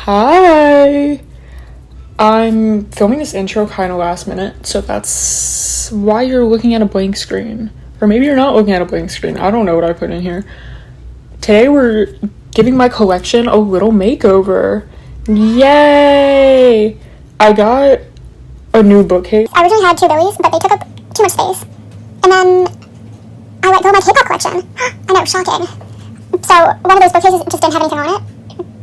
Hi! I'm filming this intro kind of last minute, so that's why you're looking at a blank screen. Or maybe you're not looking at a blank screen. I don't know what I put in here. Today we're giving my collection a little makeover. Yay! I got a new bookcase. I originally had two Billies, but they took up too much space. And then I let go of my K-pop collection. I know, shocking. So one of those bookcases just didn't have anything on it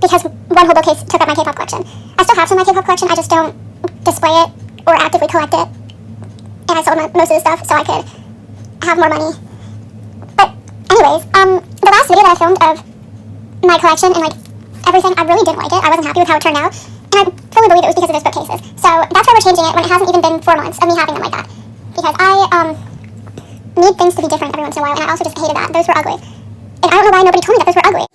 because one whole bookcase took up my K-pop collection. I still have some of my K-pop collection, I just don't display it or actively collect it. And I sold most of the stuff so I could have more money. But anyways, the last video that I filmed of my collection and like everything, I really didn't like it. I wasn't happy with how it turned out. And I fully believe it was because of those bookcases. So that's why we're changing it when it hasn't even been 4 months of me having them like that. Because I need things to be different every once in a while, and I also just hated that. Those were ugly. And I don't know why nobody told me that those were ugly.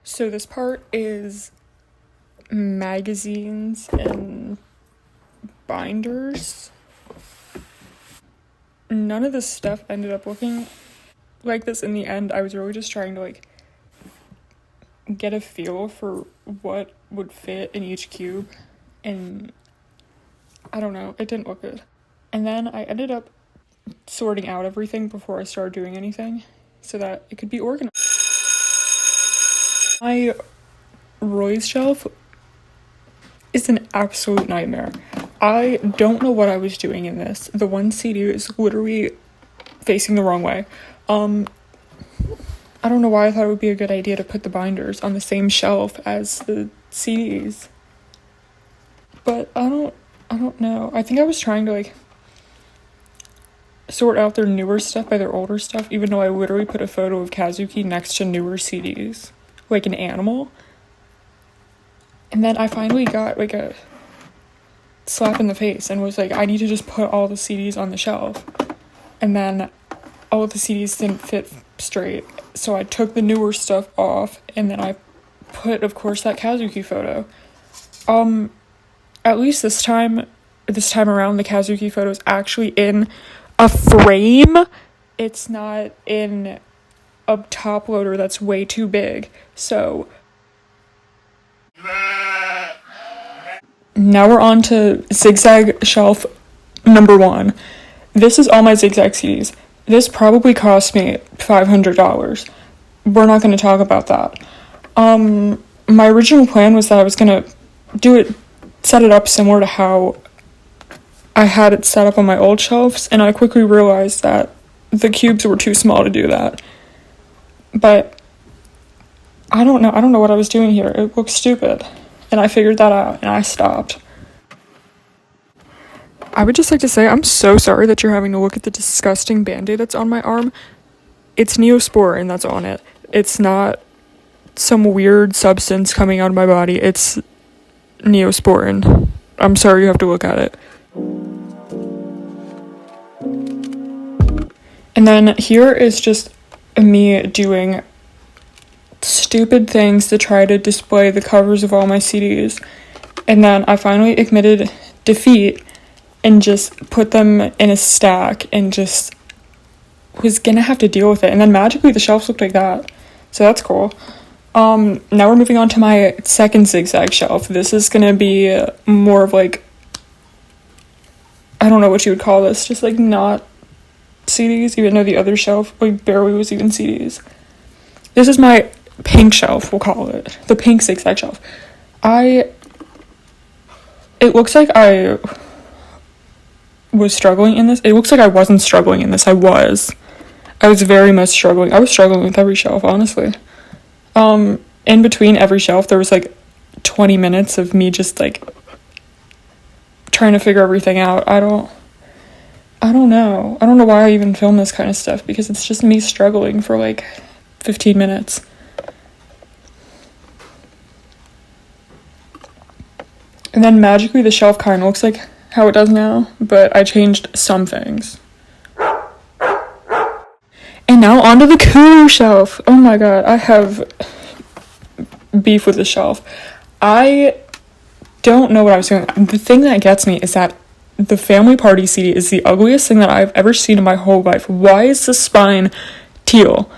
So this part is magazines and binders. None of this stuff ended up looking like this in the end. I was really just trying to like get a feel for what would fit in each cube, and I don't know, it didn't look good. And then I ended up sorting out everything before I started doing anything so that it could be organized. My Roy's shelf is an absolute nightmare. I don't know what I was doing in this. The one CD is literally facing the wrong way. I don't know why I thought it would be a good idea to put the binders on the same shelf as the CDs. But I don't know. I think I was trying to like sort out their newer stuff by their older stuff, even though I literally put a photo of Kazuki next to newer CDs, like an animal. And then I finally got like a slap in the face and was like, I need to just put all the CDs on the shelf. And then all of the CDs didn't fit straight, so I took the newer stuff off, and then I put, of course, that Kazuki photo. At least this time around, the Kazuki photo is actually in a frame. It's not in a top loader that's way too big. So now we're on to zigzag shelf number 1. This is all my zigzag CDs. This probably cost me $500. We're not going to talk about that. My original plan was that I was going to set it up similar to how I had it set up on my old shelves, and I quickly realized that the cubes were too small to do that. But I don't know what I was doing here. It looked stupid. And I figured that out, and I stopped. I would just like to say I'm so sorry that you're having to look at the disgusting band-aid that's on my arm. It's Neosporin that's on it. It's not some weird substance coming out of my body. It's Neosporin. I'm sorry you have to look at it. And then here is just me doing stupid things to try to display the covers of all my CDs. And then I finally admitted defeat and just put them in a stack and just was gonna have to deal with it. And then magically the shelves looked like that. So that's cool. Now we're moving on to my second zigzag shelf. This is gonna be more of like, I don't know what you would call this, just like not CDs, even though the other shelf like barely was even CDs. This is my pink shelf, we'll call it. The pink zigzag shelf. It looks like I was struggling in this. It looks like I wasn't struggling in this. I was very much struggling. I was struggling with every shelf, honestly. In between every shelf, there was like 20 minutes of me just like trying to figure everything out. I don't know. I don't know why I even film this kind of stuff, because it's just me struggling for like 15 minutes. And then magically the shelf kind of looks like how it does now, but I changed some things. And now onto the Kuru shelf. Oh my god, I have beef with the shelf. I don't know what I was doing. The thing that gets me is that the Family Party CD is the ugliest thing that I've ever seen in my whole life. Why is the spine teal?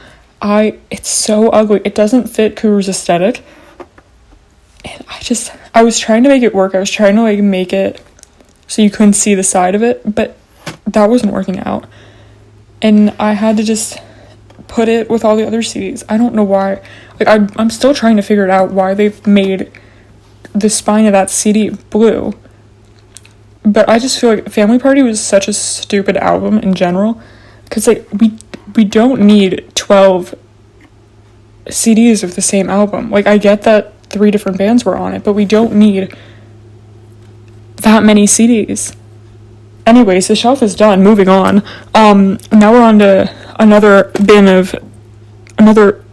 It's so ugly. It doesn't fit Kuru's aesthetic. And I was trying to make it work. I was trying to like make it so you couldn't see the side of it, but that wasn't working out. And I had to just put it with all the other CDs. I don't know why. Like, I'm still trying to figure it out why they've made the spine of that CD blue. But I just feel like Family Party was such a stupid album in general. Because, like, we don't need 12 CDs of the same album. Like, I get that 3 different bands were on it, but we don't need that many CDs. Anyways, the shelf is done. Moving on. Now we're on to another bin of another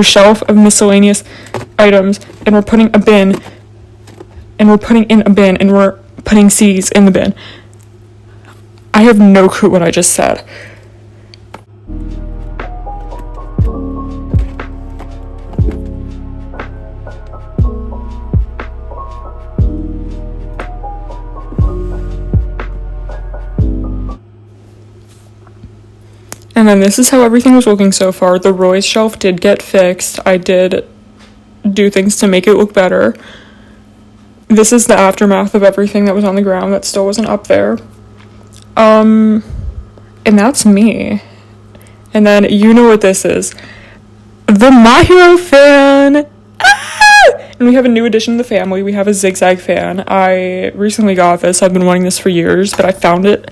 shelf of miscellaneous items, and we're putting in a bin, and we're putting CDs in the bin. I have no clue what I just said. And then this is how everything was looking so far. The Roy's shelf did get fixed. I did do things to make it look better. This is the aftermath of everything that was on the ground that still wasn't up there. And that's me. And then you know what this is. The My Hero fan! Ah! And we have a new addition to the family. We have a zigzag fan. I recently got this. I've been wanting this for years, but I found it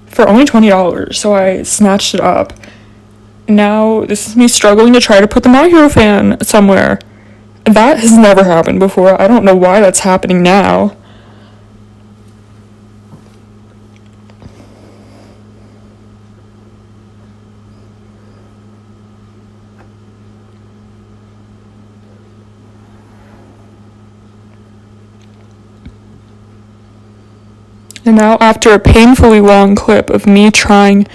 for only $20, so I snatched it up. Now, this is me struggling to try to put the My Hero fan somewhere. That has never happened before. I don't know why that's happening now. And now, after a painfully long clip of me trying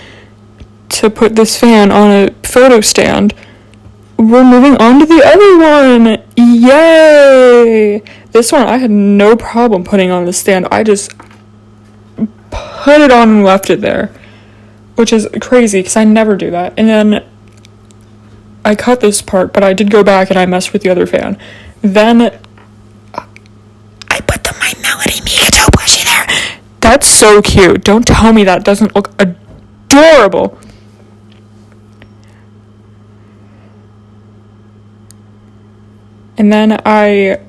to put this fan on a photo stand, we're moving on to the other one! Yay! This one I had no problem putting on the stand. I just put it on and left it there, which is crazy because I never do that. And then I cut this part, but I did go back and I messed with the other fan. Then I put the My Melody Miyako plushie there. That's so cute. Don't tell me that doesn't look adorable. And then I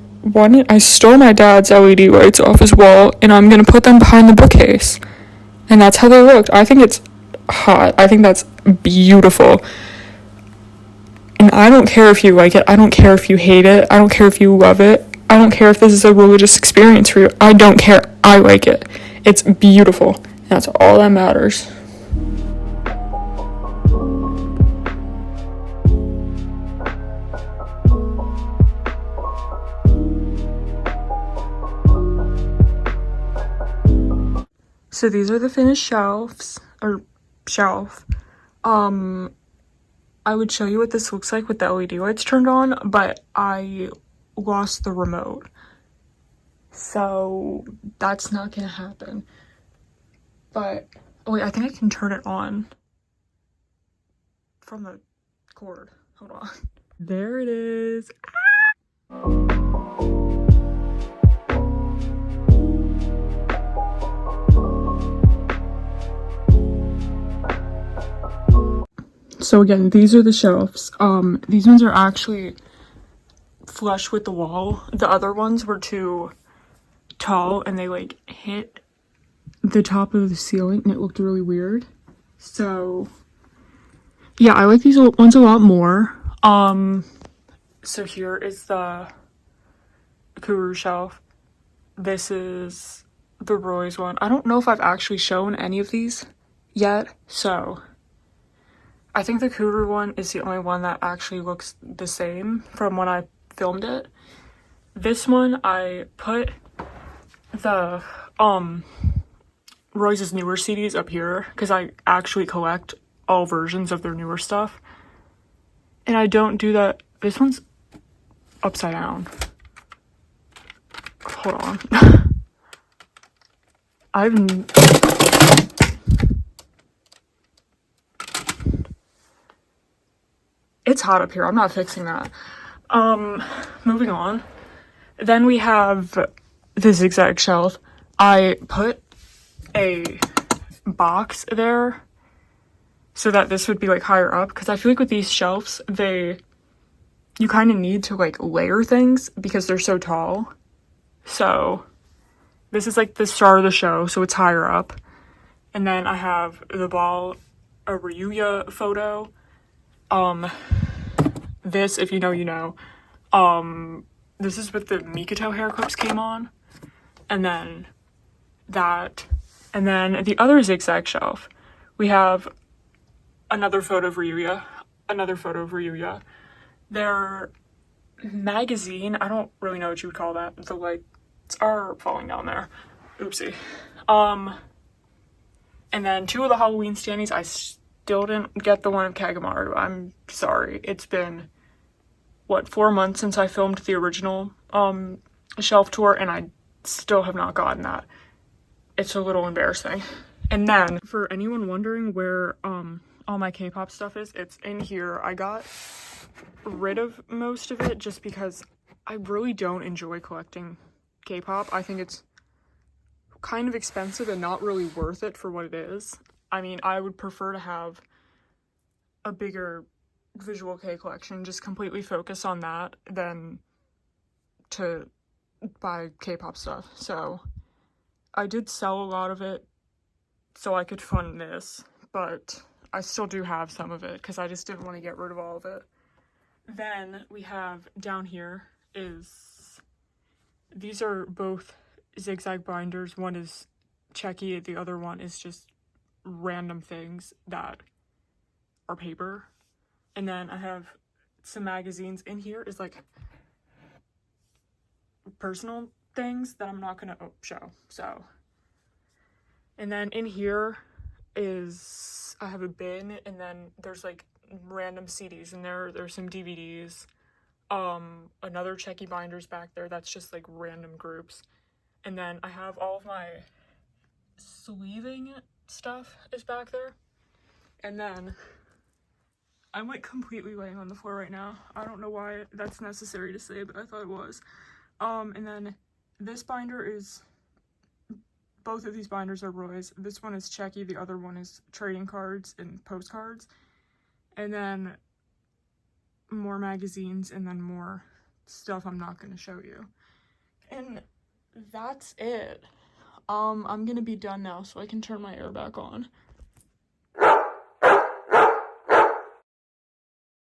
stole my dad's LED lights off his wall, and I'm gonna put them behind the bookcase. And that's how they looked. I think it's hot. I think that's beautiful. And I don't care if you like it. I don't care if you hate it. I don't care if you love it. I don't care if this is a religious experience for you. I don't care. I like it. It's beautiful. And that's all that matters. So these are the finished shelf. I would show you what this looks like with the LED lights turned on, but I lost the remote. So that's not gonna happen. But, oh wait, I think I can turn it on from the cord. Hold on. There it is. So again, these are the shelves. These ones are actually flush with the wall. The other ones were too tall and they like hit the top of the ceiling and it looked really weird. So yeah, I like these ones a lot more. So here is the Kuru shelf. This is the Roy's one. I don't know if I've actually shown any of these yet, so I think the Kuru one is the only one that actually looks the same from when I filmed it. This one, I put the Royce's newer CDs up here, because I actually collect all versions of their newer stuff. And I don't do that. This one's upside down. Hold on. It's hot up here. I'm not fixing that. Moving on. Then we have the zigzag shelf. I put a box there so that this would be like higher up, because I feel like with these shelves, you kind of need to like layer things because they're so tall. So this is like the star of the show, so it's higher up. And then I have the ball, a Ryuya photo. This, if you know, you know. This is with the Mikoto hair clips came on. And then that. And then the other zigzag shelf, we have another photo of Ryuya. Another photo of Ryuya. Their magazine, I don't really know what you would call that. The lights are falling down there. Oopsie. And then 2 of the Halloween standees, I still didn't get the one of Kagamaru. I'm sorry. It's been, 4 months since I filmed the original shelf tour, and I still have not gotten that. It's a little embarrassing. And then, for anyone wondering where all my K-pop stuff is, it's in here. I got rid of most of it just because I really don't enjoy collecting K-pop. I think it's kind of expensive and not really worth it for what it is. I mean, I would prefer to have a bigger visual K collection, just completely focus on that than to buy K-pop stuff. So I did sell a lot of it so I could fund this, but I still do have some of it because I just didn't want to get rid of all of it. Then we have down here these are both zigzag binders. One is checky, the other one is just random things that are paper. And then I have some magazines. In here is like personal things that I'm not gonna show. So, and then in here is I have a bin, and then there's like random CDs in there. There's some DVDs. Another checky binders back there. That's just like random groups. And then I have all of my sleeving stuff is back there. And then I'm like completely laying on the floor right now. I don't know why that's necessary to say, but I thought it was. And then this binder is, both of these binders are Roy's. This one is checky, the other one is trading cards and postcards. And then more magazines, and then more stuff I'm not going to show you. And that's it. I'm gonna be done now so I can turn my air back on.